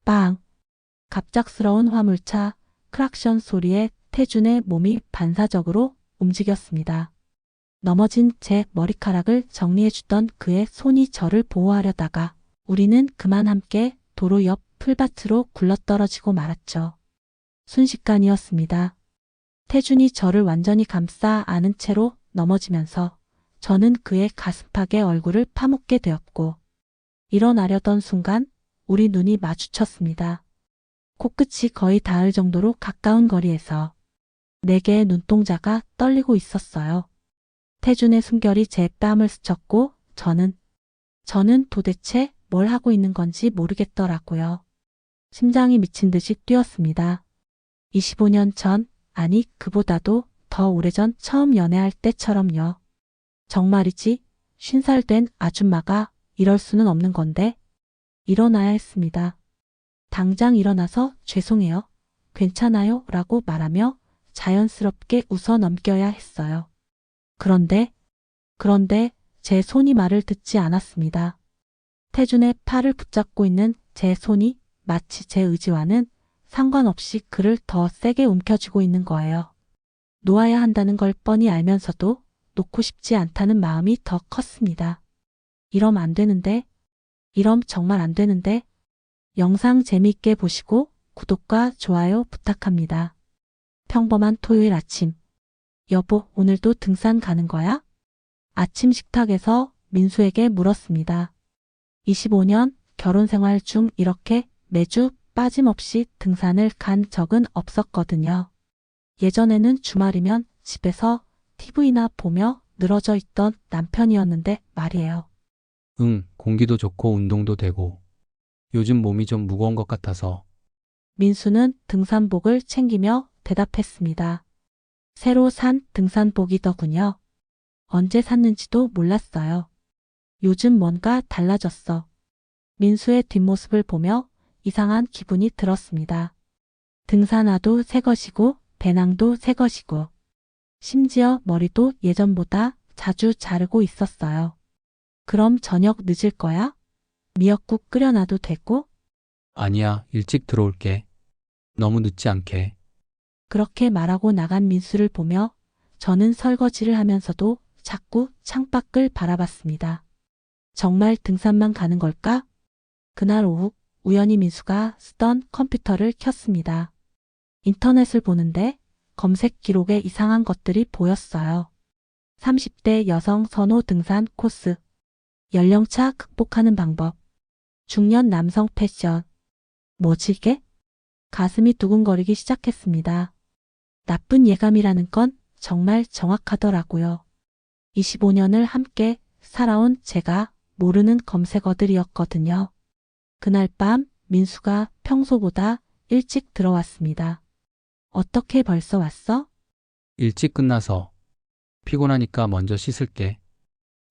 빵! 갑작스러운 화물차 크락션 소리에 태준의 몸이 반사적으로 움직였습니다. 넘어진 제 머리카락을 정리해주던 그의 손이 저를 보호하려다가 우리는 그만 함께 도로 옆 풀밭으로 굴러떨어지고 말았죠. 순식간이었습니다. 태준이 저를 완전히 감싸 안은 채로 넘어지면서 저는 그의 가슴팍에 얼굴을 파묻게 되었고 일어나려던 순간 우리 눈이 마주쳤습니다. 코끝이 거의 닿을 정도로 가까운 거리에서 네 개의 눈동자가 떨리고 있었어요. 태준의 숨결이 제 뺨을 스쳤고 저는 도대체 뭘 하고 있는 건지 모르겠더라고요. 심장이 미친 듯이 뛰었습니다. 25년 전, 아니 그보다도 더 오래전 처음 연애할 때처럼요. 정말이지 50살 된 아줌마가 이럴 수는 없는 건데 일어나야 했습니다. 당장 일어나서 죄송해요, 괜찮아요 라고 말하며 자연스럽게 웃어 넘겨야 했어요. 그런데 제 손이 말을 듣지 않았습니다. 태준의 팔을 붙잡고 있는 제 손이 마치 제 의지와는 상관없이 그를 더 세게 움켜쥐고 있는 거예요. 놓아야 한다는 걸 뻔히 알면서도 놓고 싶지 않다는 마음이 더 컸습니다. 이러면 안 되는데, 이럼 정말 안 되는데. 영상 재미있게 보시고 구독과 좋아요 부탁합니다. 평범한 토요일 아침. 여보, 오늘도 등산 가는 거야? 아침 식탁에서 민수에게 물었습니다. 25년 결혼 생활 중 이렇게 매주 빠짐없이 등산을 간 적은 없었거든요. 예전에는 주말이면 집에서 TV나 보며 늘어져 있던 남편이었는데 말이에요. 응, 공기도 좋고 운동도 되고. 요즘 몸이 좀 무거운 것 같아서. 민수는 등산복을 챙기며 대답했습니다. 새로 산 등산복이더군요. 언제 샀는지도 몰랐어요. 요즘 뭔가 달라졌어. 민수의 뒷모습을 보며 이상한 기분이 들었습니다. 등산화도 새 것이고 배낭도 새 것이고 심지어 머리도 예전보다 자주 자르고 있었어요. 그럼 저녁 늦을 거야? 미역국 끓여놔도 되고? 아니야, 일찍 들어올게. 너무 늦지 않게. 그렇게 말하고 나간 민수를 보며 저는 설거지를 하면서도 자꾸 창밖을 바라봤습니다. 정말 등산만 가는 걸까? 그날 오후 우연히 민수가 쓰던 컴퓨터를 켰습니다. 인터넷을 보는데 검색 기록에 이상한 것들이 보였어요. 30대 여성 선호 등산 코스, 연령차 극복하는 방법, 중년 남성 패션. 뭐지 이게? 가슴이 두근거리기 시작했습니다. 나쁜 예감이라는 건 정말 정확하더라고요. 25년을 함께 살아온 제가 모르는 검색어들이었거든요. 그날 밤 민수가 평소보다 일찍 들어왔습니다. 어떻게 벌써 왔어? 일찍 끝나서. 피곤하니까 먼저 씻을게.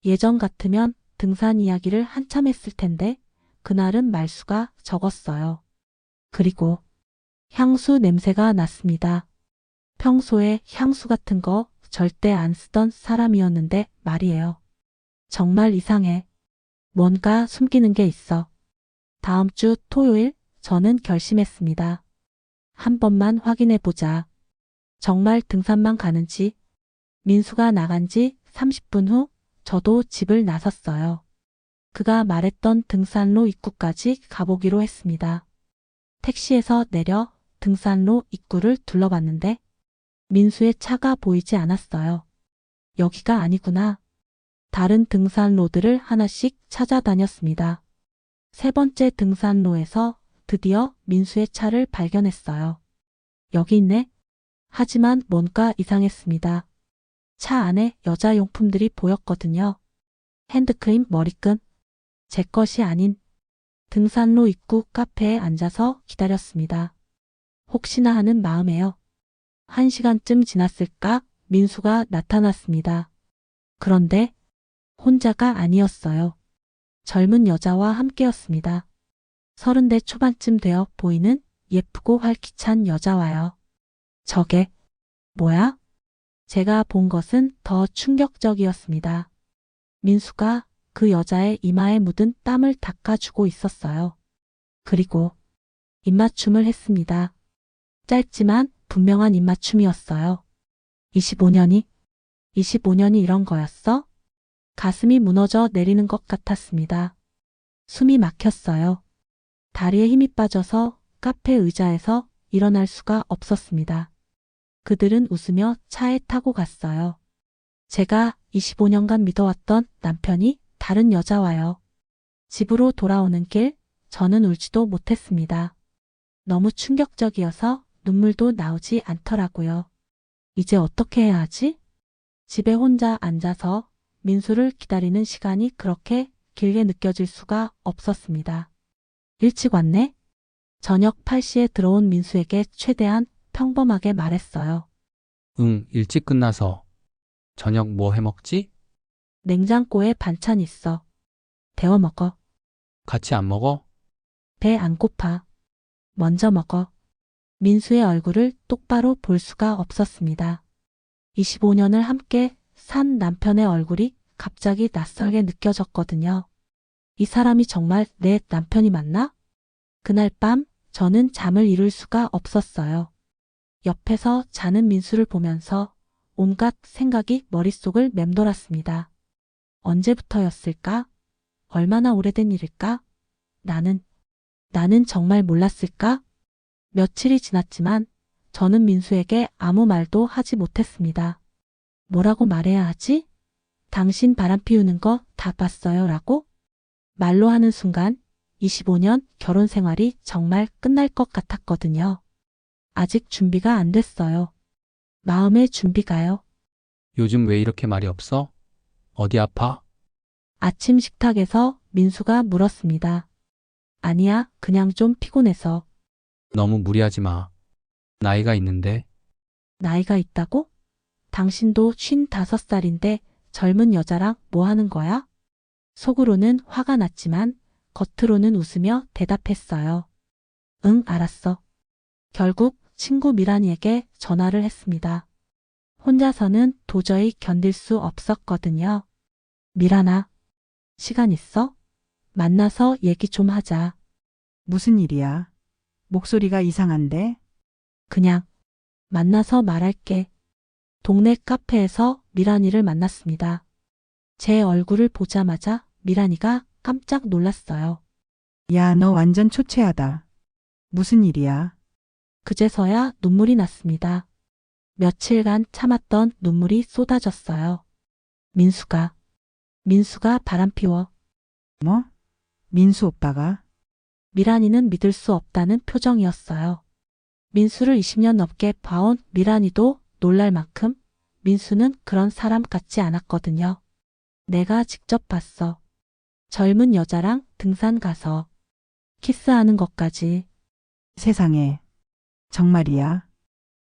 예전 같으면 등산 이야기를 한참 했을 텐데 그날은 말수가 적었어요. 그리고 향수 냄새가 났습니다. 평소에 향수 같은 거 절대 안 쓰던 사람이었는데 말이에요. 정말 이상해. 뭔가 숨기는 게 있어. 다음 주 토요일 저는 결심했습니다. 한 번만 확인해 보자. 정말 등산만 가는지. 민수가 나간 지 30분 후 저도 집을 나섰어요. 그가 말했던 등산로 입구까지 가보기로 했습니다. 택시에서 내려 등산로 입구를 둘러봤는데 민수의 차가 보이지 않았어요. 여기가 아니구나. 다른 등산로들을 하나씩 찾아다녔습니다. 세 번째 등산로에서 드디어 민수의 차를 발견했어요. 여기 있네. 하지만 뭔가 이상했습니다. 차 안에 여자 용품들이 보였거든요. 핸드크림, 머리끈. 제 것이 아닌. 등산로 입구 카페에 앉아서 기다렸습니다. 혹시나 하는 마음에요. 1시간쯤 지났을까 민수가 나타났습니다. 그런데 혼자가 아니었어요. 젊은 여자와 함께였습니다. 30대 초반쯤 되어 보이는 예쁘고 활기찬 여자와요. 저게 뭐야? 제가 본 것은 더 충격적이었습니다. 민수가 그 여자의 이마에 묻은 땀을 닦아주고 있었어요. 그리고 입맞춤을 했습니다. 짧지만 분명한 입맞춤이었어요. 25년이 이런 거였어? 가슴이 무너져 내리는 것 같았습니다. 숨이 막혔어요. 다리에 힘이 빠져서 카페 의자에서 일어날 수가 없었습니다. 그들은 웃으며 차에 타고 갔어요. 제가 25년간 믿어왔던 남편이 다른 여자와요. 집으로 돌아오는 길, 저는 울지도 못했습니다. 너무 충격적이어서 눈물도 나오지 않더라고요. 이제 어떻게 해야 하지? 집에 혼자 앉아서 민수를 기다리는 시간이 그렇게 길게 느껴질 수가 없었습니다. 일찍 왔네? 저녁 8시에 들어온 민수에게 최대한 평범하게 말했어요. 응, 일찍 끝나서. 저녁 뭐 해 먹지? 냉장고에 반찬 있어. 데워 먹어. 같이 안 먹어? 배 안 고파. 먼저 먹어. 민수의 얼굴을 똑바로 볼 수가 없었습니다. 25년을 함께 산 남편의 얼굴이 갑자기 낯설게 느껴졌거든요. 이 사람이 정말 내 남편이 맞나? 그날 밤 저는 잠을 이룰 수가 없었어요. 옆에서 자는 민수를 보면서 온갖 생각이 머릿속을 맴돌았습니다. 언제부터였을까? 얼마나 오래된 일일까? 나는 정말 몰랐을까? 며칠이 지났지만 저는 민수에게 아무 말도 하지 못했습니다. 뭐라고 말해야 하지? 당신 바람 피우는 거 다 봤어요 라고? 말로 하는 순간 25년 결혼 생활이 정말 끝날 것 같았거든요. 아직 준비가 안 됐어요. 마음의 준비가요. 요즘 왜 이렇게 말이 없어? 어디 아파? 아침 식탁에서 민수가 물었습니다. 아니야, 그냥 좀 피곤해서. 너무 무리하지 마. 나이가 있는데. 나이가 있다고? 당신도 55살인데 젊은 여자랑 뭐 하는 거야? 속으로는 화가 났지만 겉으로는 웃으며 대답했어요. 응, 알았어. 결국 친구 미란이에게 전화를 했습니다. 혼자서는 도저히 견딜 수 없었거든요. 미란아, 시간 있어? 만나서 얘기 좀 하자. 무슨 일이야? 목소리가 이상한데? 그냥 만나서 말할게. 동네 카페에서 미란이를 만났습니다. 제 얼굴을 보자마자 미란이가 깜짝 놀랐어요. 야, 너 완전 초췌하다. 무슨 일이야? 그제서야 눈물이 났습니다. 며칠간 참았던 눈물이 쏟아졌어요. 민수가 바람피워. 뭐? 민수 오빠가? 미란이는 믿을 수 없다는 표정이었어요. 민수를 20년 넘게 봐온 미란이도 놀랄 만큼 민수는 그런 사람 같지 않았거든요. 내가 직접 봤어. 젊은 여자랑 등산 가서 키스하는 것까지. 세상에. 정말이야?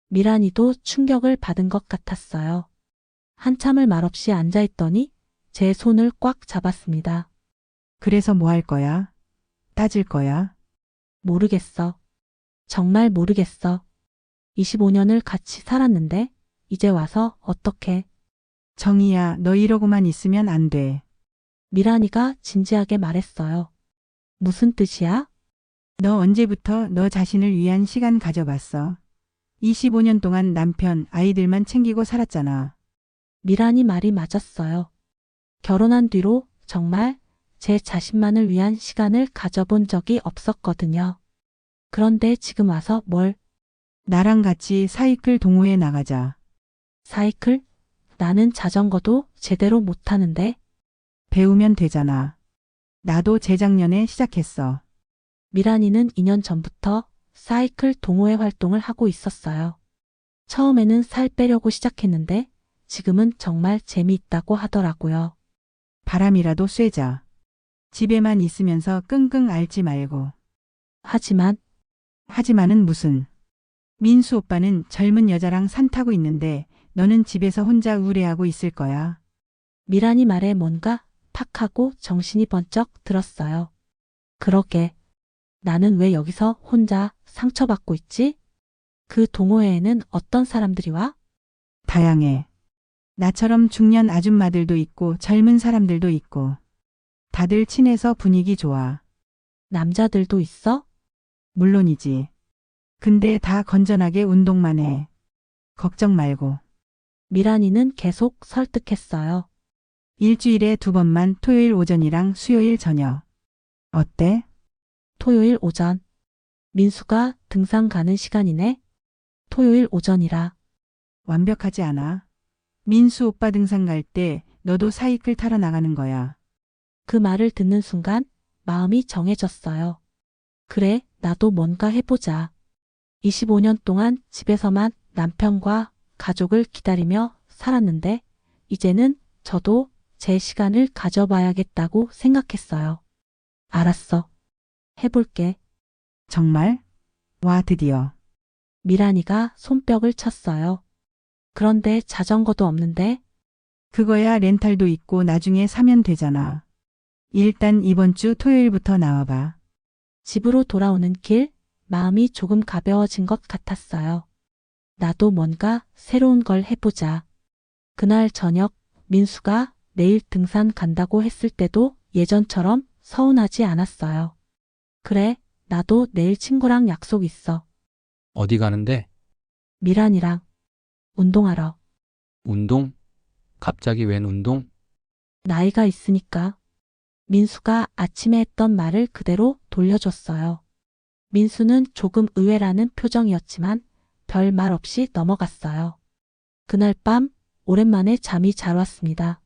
미란이도 충격을 받은 것 같았어요. 한참을 말없이 앉아있더니 제 손을 꽉 잡았습니다. 그래서 뭐 할 거야? 따질 거야? 모르겠어. 정말 모르겠어. 25년을 같이 살았는데 이제 와서 어떡해. 정희야, 너 이러고만 있으면 안 돼. 미란이가 진지하게 말했어요. 무슨 뜻이야? 너 언제부터 너 자신을 위한 시간 가져봤어? 25년 동안 남편, 아이들만 챙기고 살았잖아. 미란이 말이 맞았어요. 결혼한 뒤로 정말 제 자신만을 위한 시간을 가져본 적이 없었거든요. 그런데 지금 와서 뭘? 나랑 같이 사이클 동호회 나가자. 사이클? 나는 자전거도 제대로 못하는데. 배우면 되잖아. 나도 재작년에 시작했어. 미란이는 2년 전부터 사이클 동호회 활동을 하고 있었어요. 처음에는 살 빼려고 시작했는데 지금은 정말 재미있다고 하더라고요. 바람이라도 쐬자. 집에만 있으면서 끙끙 앓지 말고. 하지만은 무슨. 민수 오빠는 젊은 여자랑 산 타고 있는데 너는 집에서 혼자 우울해하고 있을 거야. 미란이 말에 뭔가 탁 하고 정신이 번쩍 들었어요. 그러게. 나는 왜 여기서 혼자 상처받고 있지? 그 동호회에는 어떤 사람들이 와? 다양해. 나처럼 중년 아줌마들도 있고 젊은 사람들도 있고. 다들 친해서 분위기 좋아. 남자들도 있어? 물론이지. 근데 다 건전하게 운동만 해. 걱정 말고. 미란이는 계속 설득했어요. 일주일에 2번만 토요일 오전이랑 수요일 저녁. 어때? 토요일 오전. 민수가 등산 가는 시간이네. 토요일 오전이라. 완벽하지 않아? 민수 오빠 등산 갈 때 너도 사이클 타러 나가는 거야. 그 말을 듣는 순간 마음이 정해졌어요. 그래, 나도 뭔가 해보자. 25년 동안 집에서만 남편과 가족을 기다리며 살았는데 이제는 저도 제 시간을 가져봐야겠다고 생각했어요. 알았어. 해볼게. 정말? 와, 드디어. 미란이가 손뼉을 쳤어요. 그런데 자전거도 없는데 그거야 렌탈도 있고 나중에 사면 되잖아. 일단 이번 주 토요일부터 나와봐. 집으로 돌아오는 길 마음이 조금 가벼워진 것 같았어요. 나도 뭔가 새로운 걸 해보자. 그날 저녁 민수가 내일 등산 간다고 했을 때도 예전처럼 서운하지 않았어요. 그래, 나도 내일 친구랑 약속 있어. 어디 가는데? 미란이랑 운동하러. 운동? 갑자기 웬 운동? 나이가 있으니까. 민수가 아침에 했던 말을 그대로 돌려줬어요. 민수는 조금 의외라는 표정이었지만 별 말 없이 넘어갔어요. 그날 밤 오랜만에 잠이 잘 왔습니다.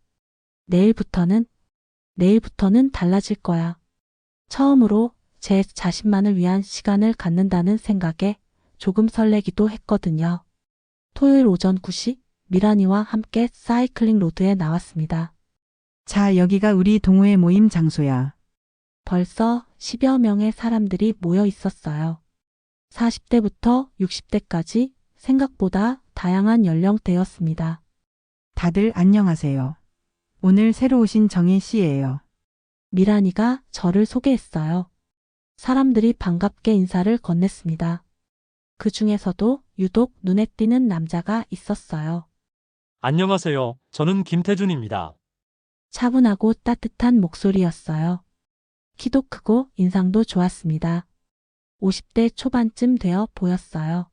내일부터는 달라질 거야. 처음으로 제 자신만을 위한 시간을 갖는다는 생각에 조금 설레기도 했거든요. 토요일 오전 9시 미란이와 함께 사이클링 로드에 나왔습니다. 자, 여기가 우리 동호회 모임 장소야. 벌써 10여 명의 사람들이 모여 있었어요. 40대부터 60대까지 생각보다 다양한 연령대였습니다. 다들 안녕하세요. 오늘 새로 오신 정혜 씨예요. 미란이가 저를 소개했어요. 사람들이 반갑게 인사를 건넸습니다. 그 중에서도 유독 눈에 띄는 남자가 있었어요. 안녕하세요. 저는 김태준입니다. 차분하고 따뜻한 목소리였어요. 키도 크고 인상도 좋았습니다. 50대 초반쯤 되어 보였어요.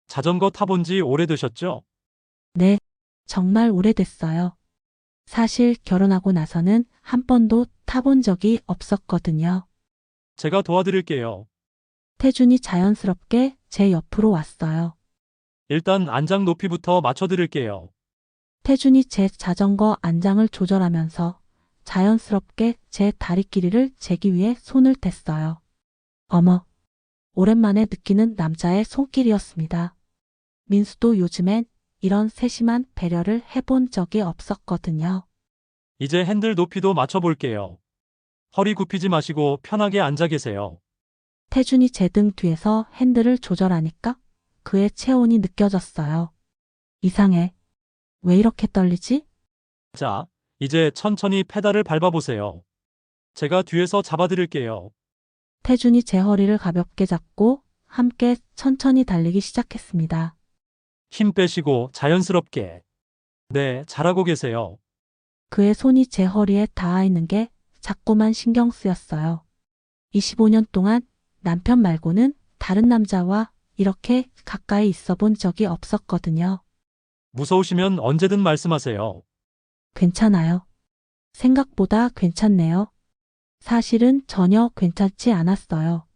자전거 타본 지 오래되셨죠? 네, 정말 오래됐어요. 사실 결혼하고 나서는 한 번도 타본 적이 없었거든요. 제가 도와드릴게요. 태준이 자연스럽게 제 옆으로 왔어요. 일단 안장 높이부터 맞춰드릴게요. 태준이 제 자전거 안장을 조절하면서 자연스럽게 제 다리 길이를 재기 위해 손을 댔어요. 어머, 오랜만에 느끼는 남자의 손길이었습니다. 민수도 요즘엔 이런 세심한 배려를 해본 적이 없었거든요. 이제 핸들 높이도 맞춰볼게요. 허리 굽히지 마시고 편하게 앉아 계세요. 태준이 제 등 뒤에서 핸들을 조절하니까 그의 체온이 느껴졌어요. 이상해. 왜 이렇게 떨리지? 자, 이제 천천히 페달을 밟아보세요. 제가 뒤에서 잡아드릴게요. 태준이 제 허리를 가볍게 잡고 함께 천천히 달리기 시작했습니다. 힘 빼시고 자연스럽게. 네, 잘하고 계세요. 그의 손이 제 허리에 닿아 있는 게 자꾸만 신경 쓰였어요. 25년 동안 남편 말고는 다른 남자와 이렇게 가까이 있어 본 적이 없었거든요. 무서우시면 언제든 말씀하세요. 괜찮아요. 생각보다 괜찮네요. 사실은 전혀 괜찮지 않았어요.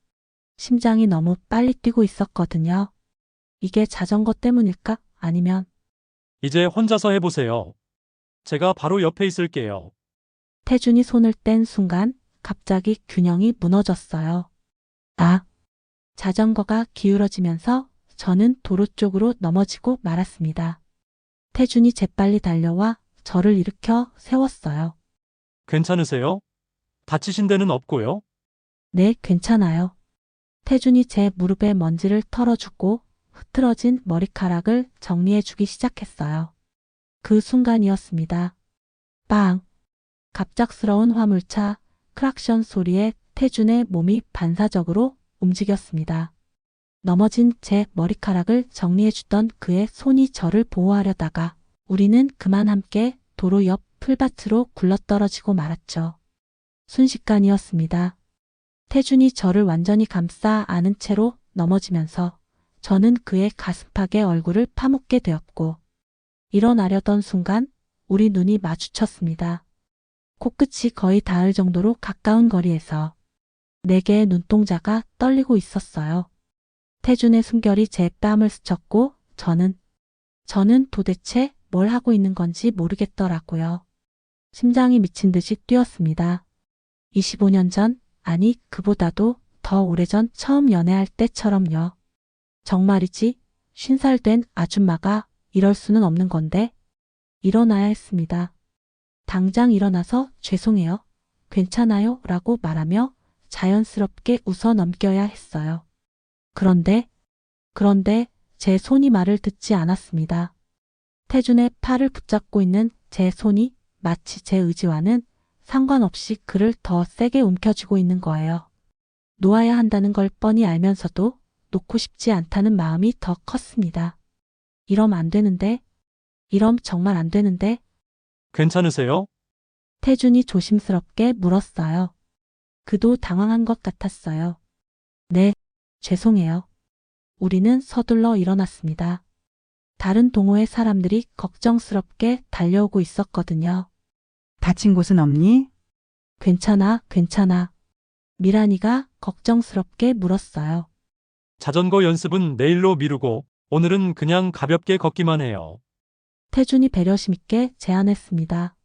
심장이 너무 빨리 뛰고 있었거든요. 이게 자전거 때문일까? 아니면 이제 혼자서 해보세요. 제가 바로 옆에 있을게요. 태준이 손을 뗀 순간 갑자기 균형이 무너졌어요. 아! 자전거가 기울어지면서 저는 도로 쪽으로 넘어지고 말았습니다. 태준이 재빨리 달려와 저를 일으켜 세웠어요. 괜찮으세요? 다치신 데는 없고요. 네, 괜찮아요. 태준이 제 무릎에 먼지를 털어주고 흐트러진 머리카락을 정리해주기 시작했어요. 그 순간이었습니다. 빵! 갑작스러운 화물차 크락션 소리에 태준의 몸이 반사적으로 움직였습니다. 넘어진 제 머리카락을 정리해주던 그의 손이 저를 보호하려다가 우리는 그만 함께 도로 옆 풀밭으로 굴러떨어지고 말았죠. 순식간이었습니다. 태준이 저를 완전히 감싸 안은 채로 넘어지면서 저는 그의 가슴팍에 얼굴을 파묻게 되었고 일어나려던 순간 우리 눈이 마주쳤습니다. 코끝이 거의 닿을 정도로 가까운 거리에서 네 개의 눈동자가 떨리고 있었어요. 태준의 숨결이 제 뺨을 스쳤고 저는 도대체 뭘 하고 있는 건지 모르겠더라고요. 심장이 미친 듯이 뛰었습니다. 25년 전, 아니 그보다도 더 오래전 처음 연애할 때처럼요. 정말이지 50살 된 아줌마가 이럴 수는 없는 건데 일어나야 했습니다. 당장 일어나서 죄송해요. 괜찮아요 라고 말하며 자연스럽게 웃어 넘겨야 했어요. 그런데 제 손이 말을 듣지 않았습니다. 태준의 팔을 붙잡고 있는 제 손이 마치 제 의지와는 상관없이 그를 더 세게 움켜쥐고 있는 거예요. 놓아야 한다는 걸 뻔히 알면서도 놓고 싶지 않다는 마음이 더 컸습니다. 이러면 안 되는데, 이러면 정말 안 되는데, 괜찮으세요? 태준이 조심스럽게 물었어요. 그도 당황한 것 같았어요. 네, 죄송해요. 우리는 서둘러 일어났습니다. 다른 동호회 사람들이 걱정스럽게 달려오고 있었거든요. 다친 곳은 없니? 괜찮아, 괜찮아. 미란이가 걱정스럽게 물었어요. 자전거 연습은 내일로 미루고 오늘은 그냥 가볍게 걷기만 해요. 태준이 배려심 있게 제안했습니다.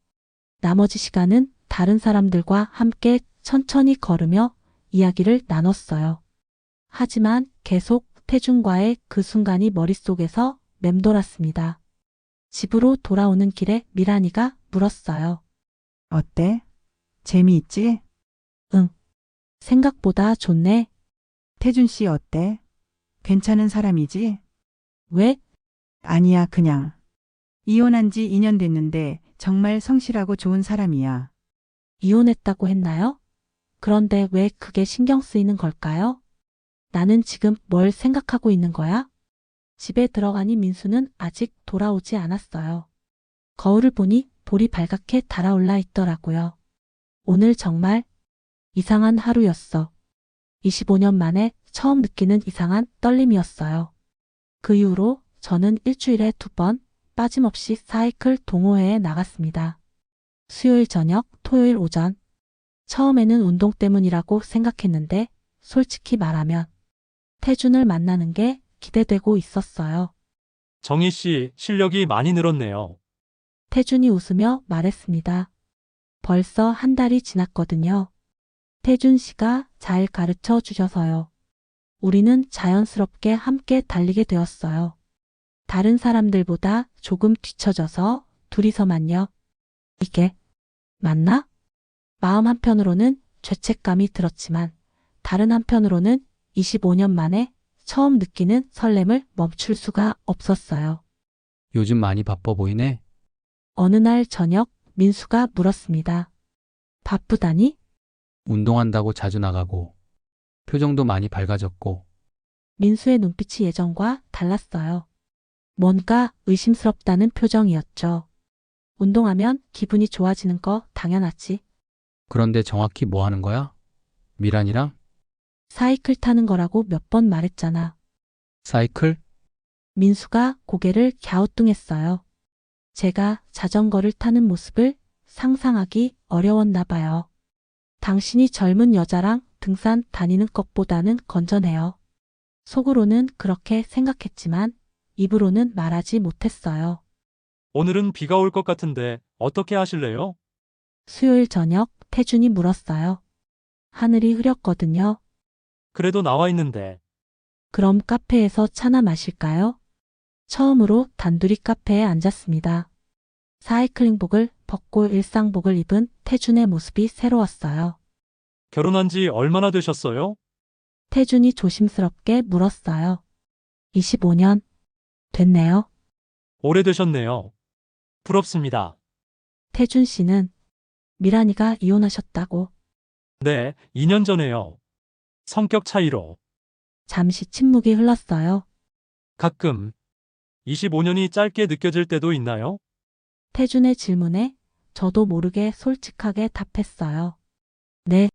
나머지 시간은 다른 사람들과 함께 천천히 걸으며 이야기를 나눴어요. 하지만 계속 태준과의 그 순간이 머릿속에서 맴돌았습니다. 집으로 돌아오는 길에 미란이가 물었어요. 어때? 재미있지? 생각보다 좋네. 태준 씨 어때? 괜찮은 사람이지? 왜? 아니야, 그냥. 이혼한 지 2년 됐는데 정말 성실하고 좋은 사람이야. 이혼했다고 했나요? 그런데 왜 그게 신경 쓰이는 걸까요? 나는 지금 뭘 생각하고 있는 거야? 집에 들어가니 민수는 아직 돌아오지 않았어요. 거울을 보니 볼이 발갛게 달아올라 있더라고요. 오늘 정말 이상한 하루였어. 25년 만에 처음 느끼는 이상한 떨림이었어요. 그 이후로 저는 일주일에 2번 빠짐없이 사이클 동호회에 나갔습니다. 수요일 저녁, 토요일 오전. 처음에는 운동 때문이라고 생각했는데 솔직히 말하면 태준을 만나는 게 기대되고 있었어요. 정희 씨, 실력이 많이 늘었네요. 태준이 웃으며 말했습니다. 벌써 한 달이 지났거든요. 태준 씨가 잘 가르쳐 주셔서요. 우리는 자연스럽게 함께 달리게 되었어요. 다른 사람들보다 조금 뒤처져서 둘이서만요. 이게 맞나? 마음 한편으로는 죄책감이 들었지만 다른 한편으로는 25년 만에 처음 느끼는 설렘을 멈출 수가 없었어요. 요즘 많이 바빠 보이네. 어느 날 저녁 민수가 물었습니다. 바쁘다니? 운동한다고 자주 나가고 표정도 많이 밝아졌고 민수의 눈빛이 예전과 달랐어요. 뭔가 의심스럽다는 표정이었죠. 운동하면 기분이 좋아지는 거 당연하지. 그런데 정확히 뭐 하는 거야? 미란이랑? 사이클 타는 거라고 몇 번 말했잖아. 사이클? 민수가 고개를 갸우뚱했어요. 제가 자전거를 타는 모습을 상상하기 어려웠나 봐요. 당신이 젊은 여자랑 등산 다니는 것보다는 건전해요. 속으로는 그렇게 생각했지만 입으로는 말하지 못했어요. 오늘은 비가 올 것 같은데 어떻게 하실래요? 수요일 저녁 태준이 물었어요. 하늘이 흐렸거든요. 그래도 나와 있는데. 그럼 카페에서 차나 마실까요? 처음으로 단둘이 카페에 앉았습니다. 사이클링복을 벗고 일상복을 입은 태준의 모습이 새로웠어요. 결혼한 지 얼마나 되셨어요? 태준이 조심스럽게 물었어요. 25년 됐네요. 오래되셨네요. 부럽습니다. 태준 씨는 미란이가 이혼하셨다고. 네, 2년 전에요. 성격 차이로. 잠시 침묵이 흘렀어요. 가끔 25년이 짧게 느껴질 때도 있나요? 태준의 질문에 저도 모르게 솔직하게 답했어요. 네,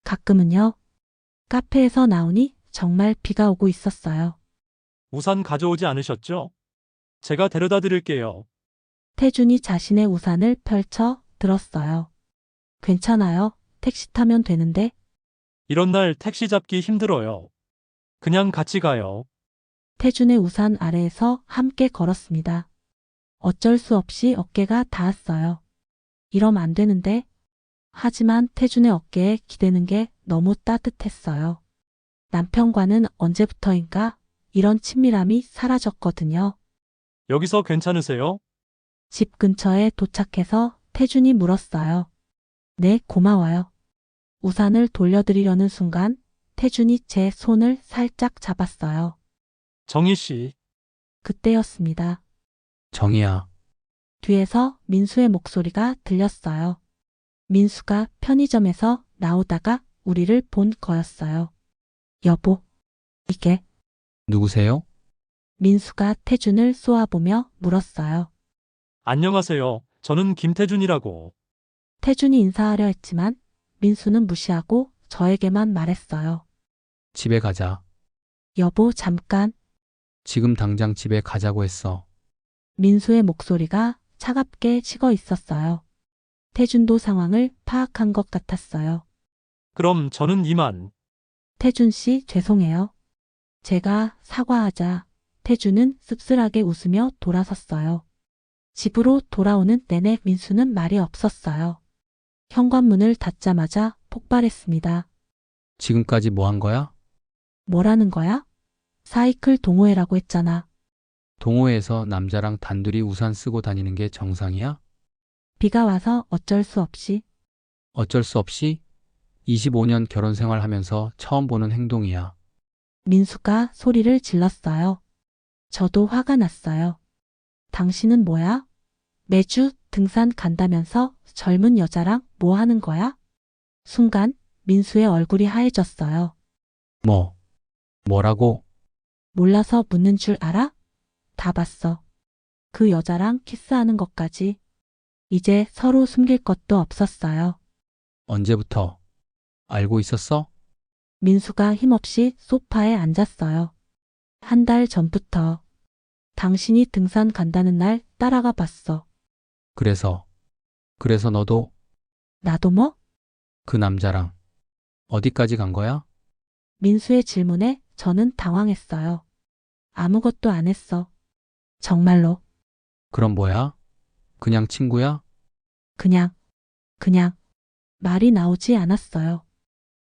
가끔은요. 카페에서 나오니 정말 비가 오고 있었어요. 우산 가져오지 않으셨죠? 제가 데려다 드릴게요. 태준이 자신의 우산을 펼쳐 들었어요. 괜찮아요. 택시 타면 되는데. 이런 날 택시 잡기 힘들어요. 그냥 같이 가요. 태준의 우산 아래에서 함께 걸었습니다. 어쩔 수 없이 어깨가 닿았어요. 이러면 안 되는데. 하지만 태준의 어깨에 기대는 게 너무 따뜻했어요. 남편과는 언제부터인가 이런 친밀함이 사라졌거든요. 여기서 괜찮으세요? 집 근처에 도착해서 태준이 물었어요. 네, 고마워요. 우산을 돌려드리려는 순간 태준이 제 손을 살짝 잡았어요. 정희 씨, 그때였습니다. 정희야, 뒤에서 민수의 목소리가 들렸어요. 민수가 편의점에서 나오다가 우리를 본 거였어요. 여보, 이게 누구세요? 민수가 태준을 쏘아보며 물었어요. 안녕하세요. 저는 김태준이라고. 태준이 인사하려 했지만 민수는 무시하고 저에게만 말했어요. 집에 가자. 여보, 잠깐. 지금 당장 집에 가자고 했어. 민수의 목소리가 차갑게 식어 있었어요. 태준도 상황을 파악한 것 같았어요. 그럼 저는 이만. 태준 씨, 죄송해요. 제가 사과하자 태준은 씁쓸하게 웃으며 돌아섰어요. 집으로 돌아오는 내내 민수는 말이 없었어요. 현관문을 닫자마자 폭발했습니다. 지금까지 뭐 한 거야? 뭐라는 거야? 사이클 동호회라고 했잖아. 동호회에서 남자랑 단둘이 우산 쓰고 다니는 게 정상이야? 비가 와서 어쩔 수 없이. 어쩔 수 없이 25년 결혼 생활하면서 처음 보는 행동이야. 민수가 소리를 질렀어요. 저도 화가 났어요. 당신은 뭐야? 매주 등산 간다면서 젊은 여자랑 뭐 하는 거야? 순간 민수의 얼굴이 하얘졌어요. 뭐라고? 몰라서 묻는 줄 알아? 다 봤어. 그 여자랑 키스하는 것까지. 이제 서로 숨길 것도 없었어요. 언제부터? 알고 있었어? 민수가 힘없이 소파에 앉았어요. 한 달 전부터. 당신이 등산 간다는 날 따라가 봤어. 그래서 너도 나도 뭐? 그 남자랑 어디까지 간 거야? 민수의 질문에 저는 당황했어요. 아무것도 안 했어. 정말로. 그럼 뭐야? 그냥 친구야? 그냥 말이 나오지 않았어요.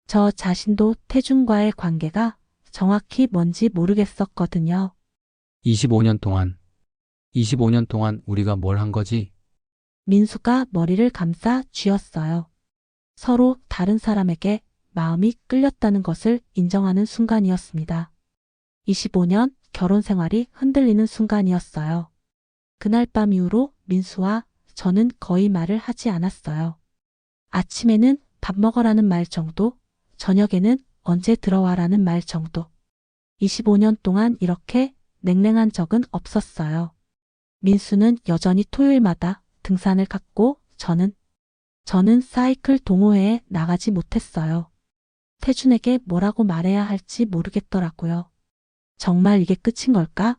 저 자신도 태준과의 관계가 정확히 뭔지 모르겠었거든요. 25년 동안 우리가 뭘 한 거지? 민수가 머리를 감싸 쥐었어요. 서로 다른 사람에게 마음이 끌렸다는 것을 인정하는 순간이었습니다. 25년 결혼 생활이 흔들리는 순간이었어요. 그날 밤 이후로 민수와 저는 거의 말을 하지 않았어요. 아침에는 밥 먹으라는 말 정도, 저녁에는 언제 들어와라는 말 정도. 25년 동안 이렇게 냉랭한 적은 없었어요. 민수는 여전히 토요일마다 등산을 갔고 저는 사이클 동호회에 나가지 못했어요. 태준에게 뭐라고 말해야 할지 모르겠더라고요. 정말 이게 끝인 걸까?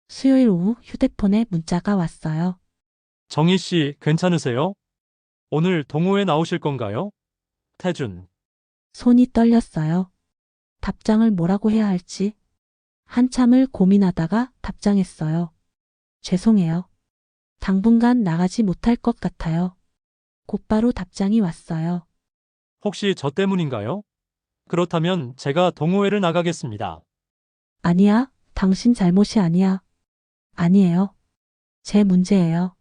수요일 오후 휴대폰에 문자가 왔어요. 정희 씨, 괜찮으세요? 오늘 동호회 나오실 건가요? 태준. 손이 떨렸어요. 답장을 뭐라고 해야 할지. 한참을 고민하다가 답장했어요. 죄송해요. 당분간 나가지 못할 것 같아요. 곧바로 답장이 왔어요. 혹시 저 때문인가요? 그렇다면 제가 동호회를 나가겠습니다. 아니야, 당신 잘못이 아니야. 아니에요. 제 문제예요.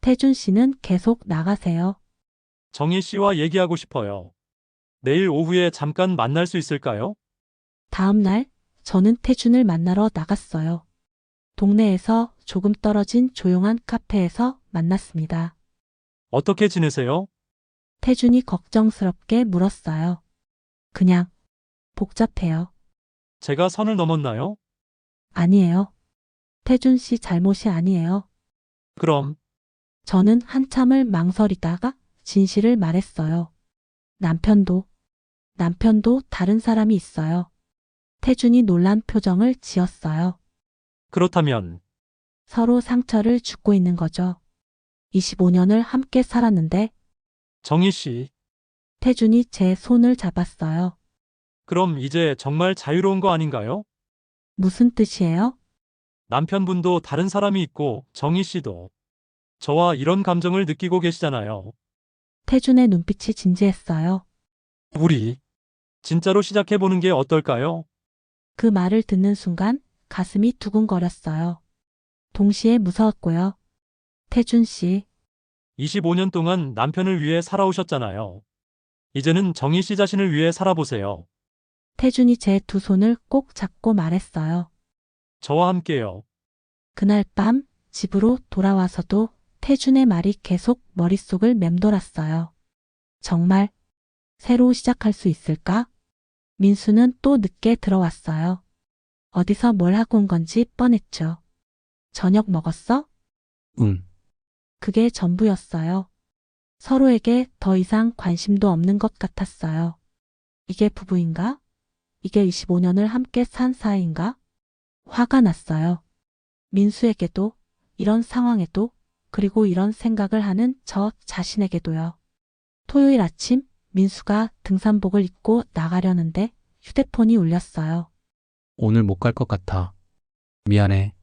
태준 씨는 계속 나가세요. 정희 씨와 얘기하고 싶어요. 내일 오후에 잠깐 만날 수 있을까요? 다음 날 저는 태준을 만나러 나갔어요. 동네에서 조금 떨어진 조용한 카페에서 만났습니다. 어떻게 지내세요? 태준이 걱정스럽게 물었어요. 그냥 복잡해요. 제가 선을 넘었나요? 아니에요. 태준 씨 잘못이 아니에요. 그럼 저는 한참을 망설이다가 진실을 말했어요. 남편도 남편도 다른 사람이 있어요. 태준이 놀란 표정을 지었어요. 그렇다면 서로 상처를 주고 있는 거죠. 25년을 함께 살았는데 정희 씨, 태준이 제 손을 잡았어요. 그럼 이제 정말 자유로운 거 아닌가요? 무슨 뜻이에요? 남편분도 다른 사람이 있고 정희 씨도 저와 이런 감정을 느끼고 계시잖아요. 태준의 눈빛이 진지했어요. 우리 진짜로 시작해보는 게 어떨까요? 그 말을 듣는 순간 가슴이 두근거렸어요. 동시에 무서웠고요. 태준 씨, 25년 동안 남편을 위해 살아오셨잖아요. 이제는 정희 씨 자신을 위해 살아보세요. 태준이 제 두 손을 꼭 잡고 말했어요. 저와 함께요. 그날 밤 집으로 돌아와서도 태준의 말이 계속 머릿속을 맴돌았어요. 정말 새로 시작할 수 있을까? 민수는 또 늦게 들어왔어요. 어디서 뭘 하고 온 건지 뻔했죠. 저녁 먹었어? 응. 그게 전부였어요. 서로에게 더 이상 관심도 없는 것 같았어요. 이게 부부인가? 이게 25년을 함께 산 사이인가? 화가 났어요. 민수에게도, 이런 상황에도, 그리고 이런 생각을 하는 저 자신에게도요. 토요일 아침 민수가 등산복을 입고 나가려는데 휴대폰이 울렸어요. 오늘 못 갈 것 같아. 미안해.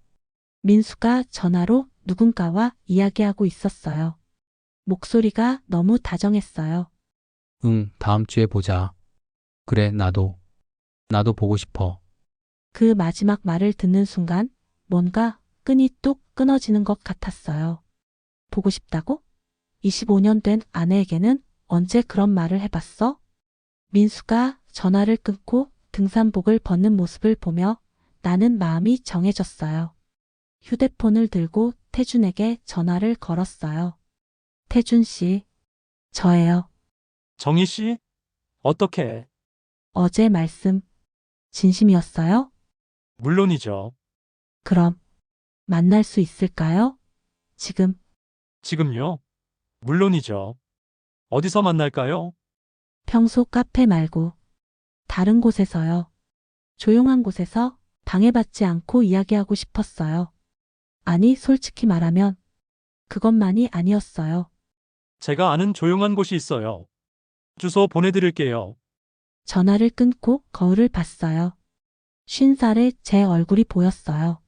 민수가 전화로 누군가와 이야기하고 있었어요. 목소리가 너무 다정했어요. 응, 다음 주에 보자. 그래, 나도. 나도 보고 싶어. 그 마지막 말을 듣는 순간 뭔가 끈이 뚝 끊어지는 것 같았어요. 보고 싶다고? 25년 된 아내에게는 언제 그런 말을 해봤어? 민수가 전화를 끊고 등산복을 벗는 모습을 보며 나는 마음이 정해졌어요. 휴대폰을 들고 태준에게 전화를 걸었어요. 태준 씨, 저예요. 정희 씨? 어떻게? 어제 말씀 진심이었어요? 물론이죠. 그럼 만날 수 있을까요? 지금 지금요? 물론이죠. 어디서 만날까요? 평소 카페 말고 다른 곳에서요. 조용한 곳에서 방해받지 않고 이야기하고 싶었어요. 아니, 솔직히 말하면 그것만이 아니었어요. 제가 아는 조용한 곳이 있어요. 주소 보내드릴게요. 전화를 끊고 거울을 봤어요. 50살의 제 얼굴이 보였어요.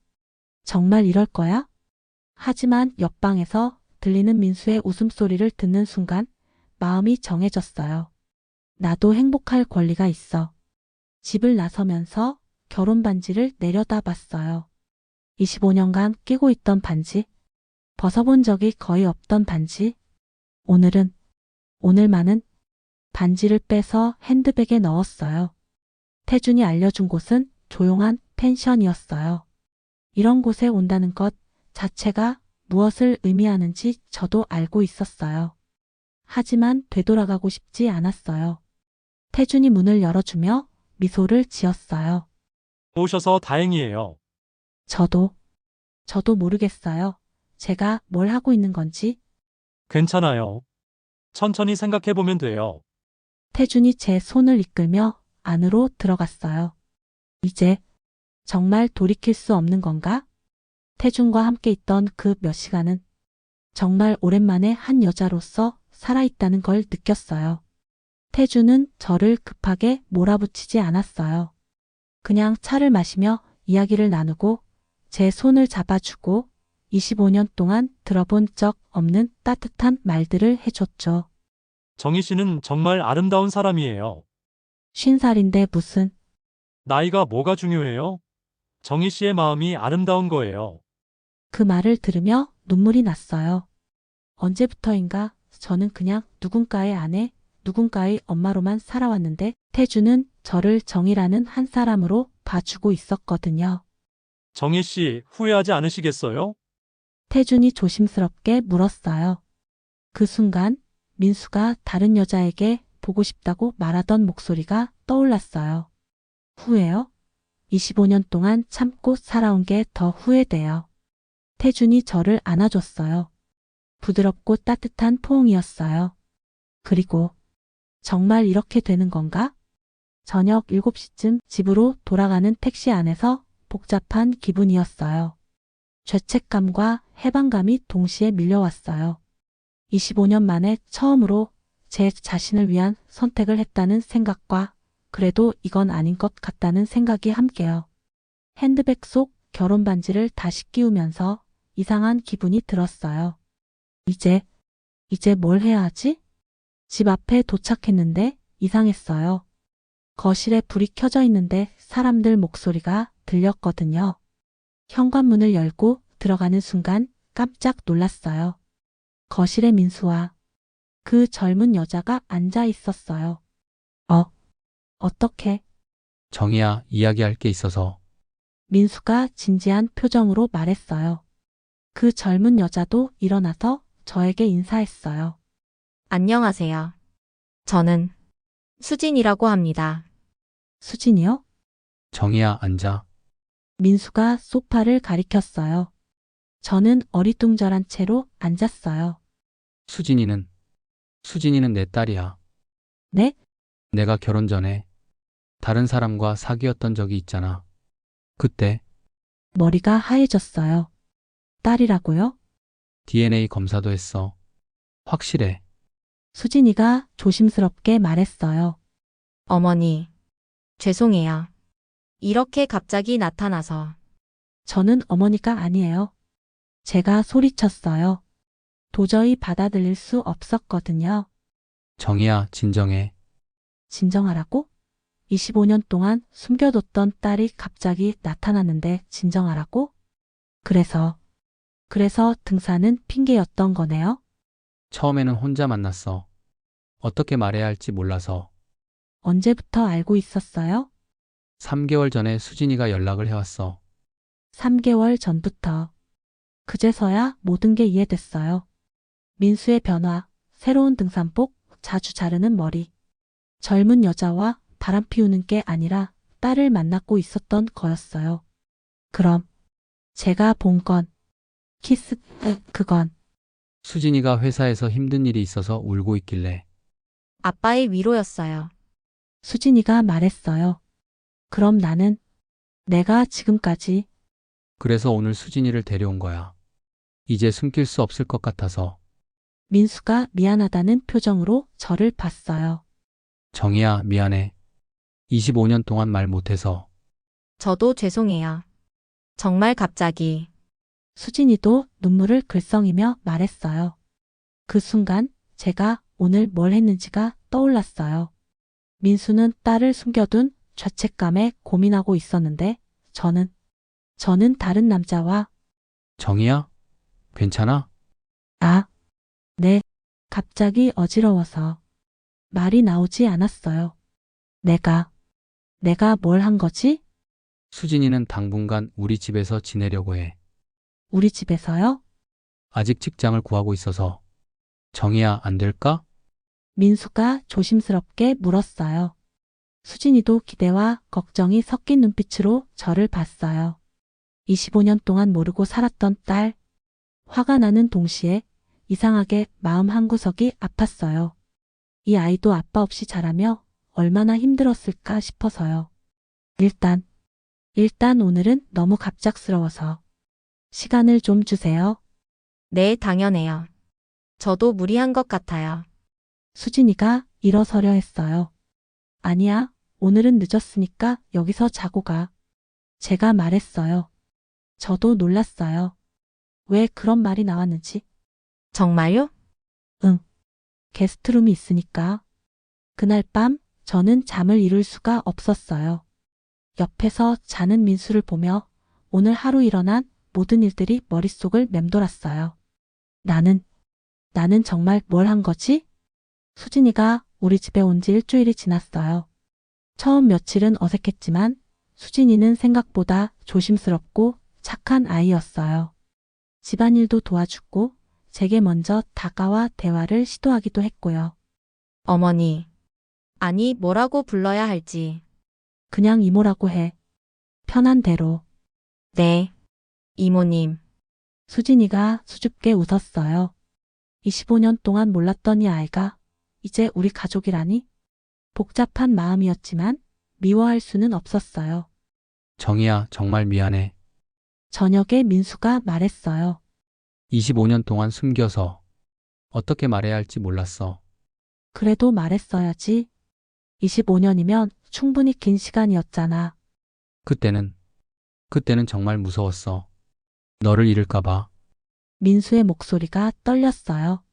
정말 이럴 거야? 하지만 옆방에서 들리는 민수의 웃음소리를 듣는 순간 마음이 정해졌어요. 나도 행복할 권리가 있어. 집을 나서면서 결혼 반지를 내려다봤어요. 25년간 끼고 있던 반지, 벗어본 적이 거의 없던 반지. 오늘만은 반지를 빼서 핸드백에 넣었어요. 태준이 알려준 곳은 조용한 펜션이었어요. 이런 곳에 온다는 것 자체가 무엇을 의미하는지 저도 알고 있었어요. 하지만 되돌아가고 싶지 않았어요. 태준이 문을 열어주며 미소를 지었어요. 오셔서 다행이에요. 저도 모르겠어요. 제가 뭘 하고 있는 건지. 괜찮아요. 천천히 생각해보면 돼요. 태준이 제 손을 이끌며 안으로 들어갔어요. 이제 정말 돌이킬 수 없는 건가? 태준과 함께 있던 그 몇 시간은 정말 오랜만에 한 여자로서 살아있다는 걸 느꼈어요. 태준은 저를 급하게 몰아붙이지 않았어요. 그냥 차를 마시며 이야기를 나누고 제 손을 잡아주고 25년 동안 들어본 적 없는 따뜻한 말들을 해줬죠. 정희 씨는 정말 아름다운 사람이에요. 50살인데 무슨 나이가 뭐가 중요해요? 정희 씨의 마음이 아름다운 거예요. 그 말을 들으며 눈물이 났어요. 언제부터인가 저는 그냥 누군가의 아내, 누군가의 엄마로만 살아왔는데 태주는 저를 정이라는 한 사람으로 봐주고 있었거든요. 정희 씨 후회하지 않으시겠어요? 태준이 조심스럽게 물었어요. 그 순간 민수가 다른 여자에게 보고 싶다고 말하던 목소리가 떠올랐어요. 후회요? 25년 동안 참고 살아온 게 더 후회돼요. 태준이 저를 안아줬어요. 부드럽고 따뜻한 포옹이었어요. 그리고 정말 이렇게 되는 건가? 저녁 7시쯤 집으로 돌아가는 택시 안에서 복잡한 기분이었어요. 죄책감과 해방감이 동시에 밀려왔어요. 25년 만에 처음으로 제 자신을 위한 선택을 했다는 생각과 그래도 이건 아닌 것 같다는 생각이 함께요. 핸드백 속 결혼 반지를 다시 끼우면서 이상한 기분이 들었어요. 이제 뭘 해야 하지? 집 앞에 도착했는데 이상했어요. 거실에 불이 켜져 있는데 사람들 목소리가 들렸거든요. 현관문을 열고 들어가는 순간 깜짝 놀랐어요. 거실에 민수와 그 젊은 여자가 앉아 있었어요. 어떻게? 정희야, 이야기할 게 있어서. 민수가 진지한 표정으로 말했어요. 그 젊은 여자도 일어나서 저에게 인사했어요. 안녕하세요. 저는 수진이라고 합니다. 수진이요? 정희야, 앉아. 민수가 소파를 가리켰어요. 저는 어리둥절한 채로 앉았어요. 수진이는 내 딸이야. 네? 내가 결혼 전에 다른 사람과 사귀었던 적이 있잖아. 그때 머리가 하얘졌어요. 딸이라고요? DNA 검사도 했어. 확실해. 수진이가 조심스럽게 말했어요. 어머니, 죄송해요. 이렇게 갑자기 나타나서. 저는 어머니가 아니에요. 제가 소리쳤어요. 도저히 받아들일 수 없었거든요. 정희야, 진정해. 진정하라고? 25년 동안 숨겨뒀던 딸이 갑자기 나타났는데 진정하라고? 그래서 등산은 핑계였던 거네요? 처음에는 혼자 만났어. 어떻게 말해야 할지 몰라서. 언제부터 알고 있었어요? 3개월 전에 수진이가 연락을 해왔어. 3개월 전부터. 그제서야 모든 게 이해됐어요. 민수의 변화, 새로운 등산복, 자주 자르는 머리. 젊은 여자와 바람 피우는 게 아니라 딸을 만나고 있었던 거였어요. 그럼 제가 본 건 그건 수진이가 회사에서 힘든 일이 있어서 울고 있길래 아빠의 위로였어요. 수진이가 말했어요. 그럼 내가 지금까지 그래서 오늘 수진이를 데려온 거야. 이제 숨길 수 없을 것 같아서. 민수가 미안하다는 표정으로 저를 봤어요. 정희야, 미안해. 25년 동안 말 못해서. 저도 죄송해요. 정말 갑자기. 수진이도 눈물을 글썽이며 말했어요. 그 순간 제가 오늘 뭘 했는지가 떠올랐어요. 민수는 딸을 숨겨둔 죄책감에 고민하고 있었는데 저는 다른 남자와 정희야? 괜찮아? 네, 갑자기 어지러워서 말이 나오지 않았어요. 내가 뭘 한 거지? 수진이는 당분간 우리 집에서 지내려고 해. 우리 집에서요? 아직 직장을 구하고 있어서. 정희야, 안 될까? 민수가 조심스럽게 물었어요. 수진이도 기대와 걱정이 섞인 눈빛으로 저를 봤어요. 25년 동안 모르고 살았던 딸. 화가 나는 동시에 이상하게 마음 한구석이 아팠어요. 이 아이도 아빠 없이 자라며 얼마나 힘들었을까 싶어서요. 일단 오늘은 너무 갑작스러워서 시간을 좀 주세요. 네, 당연해요. 저도 무리한 것 같아요. 수진이가 일어서려 했어요. 아니야, 오늘은 늦었으니까 여기서 자고 가. 제가 말했어요. 저도 놀랐어요. 왜 그런 말이 나왔는지. 정말요? 게스트룸이 있으니까. 그날 밤 저는 잠을 이룰 수가 없었어요. 옆에서 자는 민수를 보며 오늘 하루 일어난 모든 일들이 머릿속을 맴돌았어요. 나는 정말 뭘 한 거지? 수진이가 우리 집에 온 지 일주일이 지났어요. 처음 며칠은 어색했지만 수진이는 생각보다 조심스럽고 착한 아이였어요. 집안일도 도와주고 제게 먼저 다가와 대화를 시도하기도 했고요. 어머니. 아니, 뭐라고 불러야 할지. 그냥 이모라고 해. 편한 대로. 네. 이모님. 수진이가 수줍게 웃었어요. 25년 동안 몰랐던 이 아이가 이제 우리 가족이라니? 복잡한 마음이었지만 미워할 수는 없었어요. 정희야, 정말 미안해. 저녁에 민수가 말했어요. 25년 동안 숨겨서 어떻게 말해야 할지 몰랐어. 그래도 말했어야지. 25년이면 충분히 긴 시간이었잖아. 그때는 정말 무서웠어. 너를 잃을까봐. 민수의 목소리가 떨렸어요.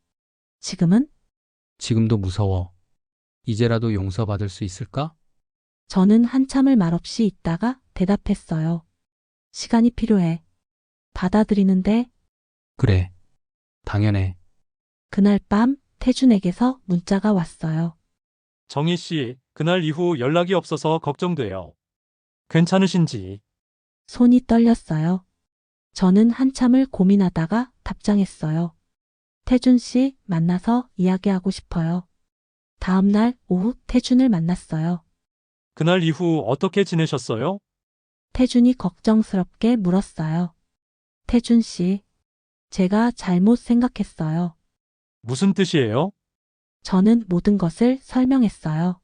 지금은? 지금도 무서워. 이제라도 용서받을 수 있을까? 저는 한참을 말없이 있다가 대답했어요. 시간이 필요해. 받아들이는데 그래. 당연해. 그날 밤 태준에게서 문자가 왔어요. 정희 씨, 그날 이후 연락이 없어서 걱정돼요. 괜찮으신지? 손이 떨렸어요. 저는 한참을 고민하다가 답장했어요. 태준 씨 만나서 이야기하고 싶어요. 다음 날 오후 태준을 만났어요. 그날 이후 어떻게 지내셨어요? 태준이 걱정스럽게 물었어요. 태준 씨, 제가 잘못 생각했어요. 무슨 뜻이에요? 저는 모든 것을 설명했어요.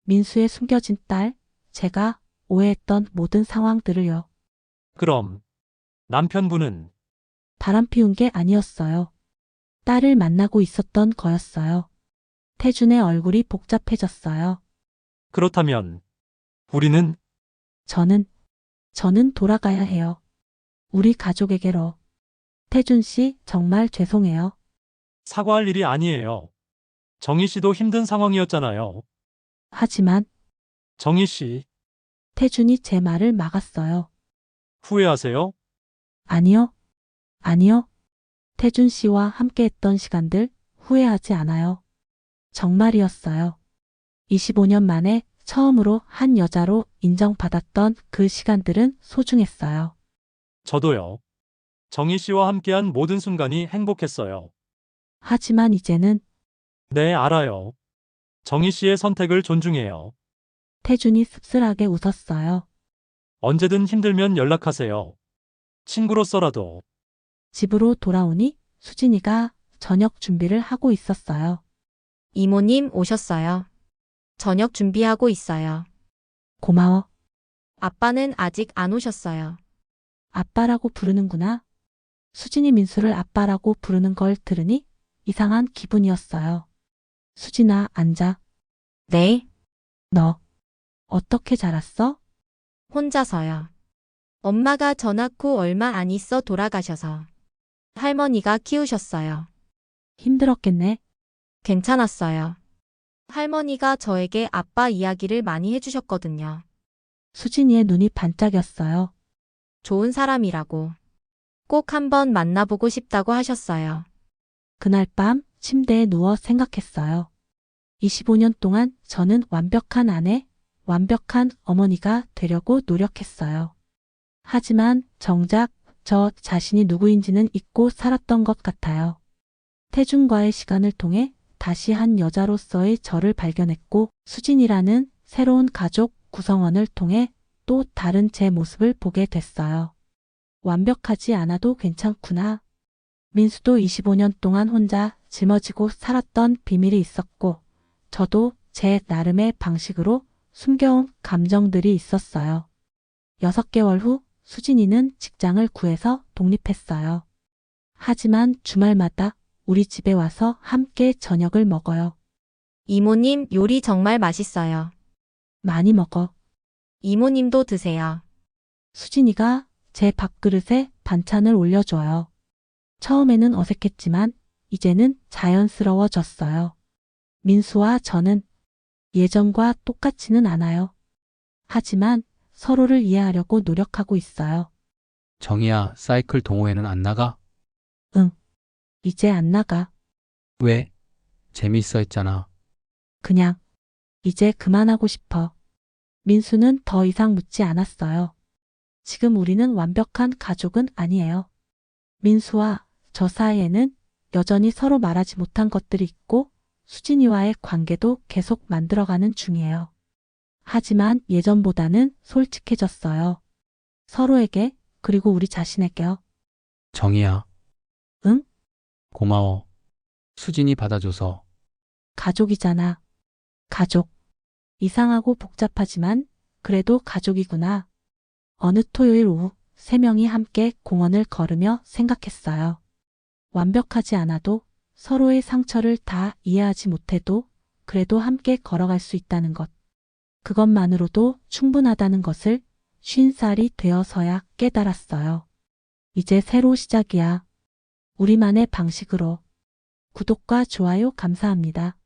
민수의 숨겨진 딸, 제가 오해했던 모든 상황들을요. 그럼 남편분은 바람 피운 게 아니었어요. 딸을 만나고 있었던 거였어요. 태준의 얼굴이 복잡해졌어요. 그렇다면 우리는 저는 돌아가야 해요. 우리 가족에게로. 태준 씨, 정말 죄송해요. 사과할 일이 아니에요. 정희 씨도 힘든 상황이었잖아요. 하지만 정희 씨, 태준이 제 말을 막았어요. 후회하세요? 아니요. 아니요. 태준 씨와 함께했던 시간들 후회하지 않아요. 정말이었어요. 25년 만에 처음으로 한 여자로 인정받았던 그 시간들은 소중했어요. 저도요. 정희 씨와 함께한 모든 순간이 행복했어요. 하지만 이제는 네, 알아요. 정희 씨의 선택을 존중해요. 태준이 씁쓸하게 웃었어요. 언제든 힘들면 연락하세요. 친구로서라도. 집으로 돌아오니 수진이가 저녁 준비를 하고 있었어요. 이모님 오셨어요. 저녁 준비하고 있어요. 고마워. 아빠는 아직 안 오셨어요. 아빠라고 부르는구나. 수진이 민수를 아빠라고 부르는 걸 들으니 이상한 기분이었어요. 수진아, 앉아. 네, 너 어떻게 자랐어? 혼자서요. 엄마가 저 낳고 얼마 안 있어 돌아가셔서 할머니가 키우셨어요. 힘들었겠네. 괜찮았어요. 할머니가 저에게 아빠 이야기를 많이 해주셨거든요. 수진이의 눈이 반짝였어요. 좋은 사람이라고. 꼭 한번 만나보고 싶다고 하셨어요. 그날 밤 침대에 누워 생각했어요. 25년 동안 저는 완벽한 아내, 완벽한 어머니가 되려고 노력했어요. 하지만 정작 저 자신이 누구인지는 잊고 살았던 것 같아요. 태준과의 시간을 통해 다시 한 여자로서의 저를 발견했고 수진이라는 새로운 가족 구성원을 통해 또 다른 제 모습을 보게 됐어요. 완벽하지 않아도 괜찮구나. 민수도 25년 동안 혼자 짊어지고 살았던 비밀이 있었고 저도 제 나름의 방식으로 숨겨온 감정들이 있었어요. 6개월 후 수진이는 직장을 구해서 독립했어요. 하지만 주말마다 우리 집에 와서 함께 저녁을 먹어요. 이모님 요리 정말 맛있어요. 많이 먹어. 이모님도 드세요. 수진이가 제 밥그릇에 반찬을 올려줘요. 처음에는 어색했지만 이제는 자연스러워졌어요. 민수와 저는 예전과 똑같지는 않아요. 하지만 서로를 이해하려고 노력하고 있어요. 정희야, 사이클 동호회는 안 나가? 이제 안 나가. 왜? 재미있어 했잖아. 그냥 이제 그만하고 싶어. 민수는 더 이상 묻지 않았어요. 지금 우리는 완벽한 가족은 아니에요. 민수와 저 사이에는 여전히 서로 말하지 못한 것들이 있고 수진이와의 관계도 계속 만들어가는 중이에요. 하지만 예전보다는 솔직해졌어요. 서로에게 그리고 우리 자신에게요. 정희야. 응? 고마워. 수진이 받아줘서. 가족이잖아. 가족. 이상하고 복잡하지만 그래도 가족이구나. 어느 토요일 오후 3명이 함께 공원을 걸으며 생각했어요. 완벽하지 않아도 서로의 상처를 다 이해하지 못해도 그래도 함께 걸어갈 수 있다는 것. 그것만으로도 충분하다는 것을 50살이 되어서야 깨달았어요. 이제 새로 시작이야. 우리만의 방식으로. 구독과 좋아요 감사합니다.